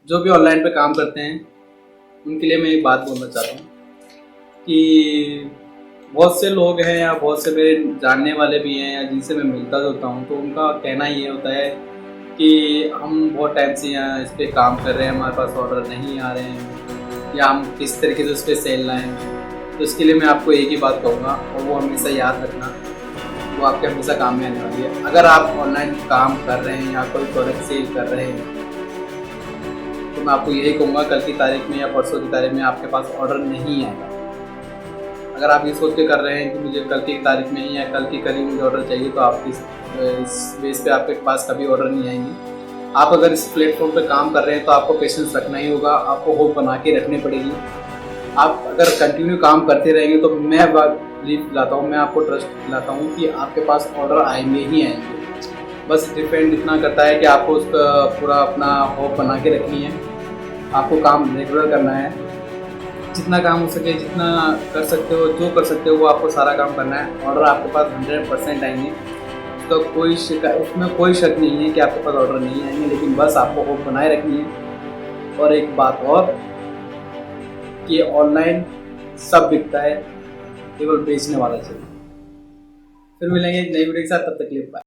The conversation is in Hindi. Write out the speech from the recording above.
जो भी ऑनलाइन पे काम करते हैं उनके लिए मैं एक बात बोलना चाहता हूँ कि बहुत से लोग हैं या बहुत से मेरे जानने वाले भी हैं या जिनसे मैं मिलता जुलता हूँ, तो उनका कहना ये होता है कि हम बहुत टाइम से यहाँ इस पर काम कर रहे हैं, हमारे पास ऑर्डर नहीं आ रहे हैं या हम किस तरीके से उस पर सेल लाएँ। तो इसके लिए मैं आपको एक ही बात कहूँगा और वो हमेशा याद रखना, वो आपके हमेशा काम में आने वाली है। अगर आप ऑनलाइन काम कर रहे हैं या कोई प्रोडक्ट सेल कर रहे हैं तो मैं आपको यही कहूँगा कल की तारीख में या परसों की तारीख में आपके पास ऑर्डर नहीं आएगा। अगर आप ये सोच के कर रहे हैं कि मुझे कल की तारीख में ही या कल की कल ही मुझे ऑर्डर चाहिए, तो आप इस बेस पे आपके पास कभी ऑर्डर नहीं आएंगे। आप अगर इस प्लेटफॉर्म पे काम कर रहे हैं तो आपको पेशेंस रखना ही होगा, आपको होप बना के रखनी पड़ेगी। आप अगर कंटिन्यू काम करते रहेंगे तो मैं बिलीव दिलाता हूँ, मैं आपको ट्रस्ट दिलाता हूँ कि आपके पास ऑर्डर आएंगे ही आएंगे। बस डिपेंड इतना करता है कि आपको उसका पूरा अपना होप बना के रखनी है, आपको काम रेगुलर करना है, जितना काम हो सके, जितना कर सकते हो, जो कर सकते हो वो आपको सारा काम करना है। ऑर्डर आपके पास 100% आएंगे, उसमें कोई शक नहीं है कि आपके पास ऑर्डर नहीं आएंगे, लेकिन बस आपको होप बनाए रखनी है। और एक बात और कि ऑनलाइन सब बिकता है, केवल बेचने वाला चाहिए। फिर मिलेंगे एक नई वीडियो के साथ, तब तक के लिए बाय।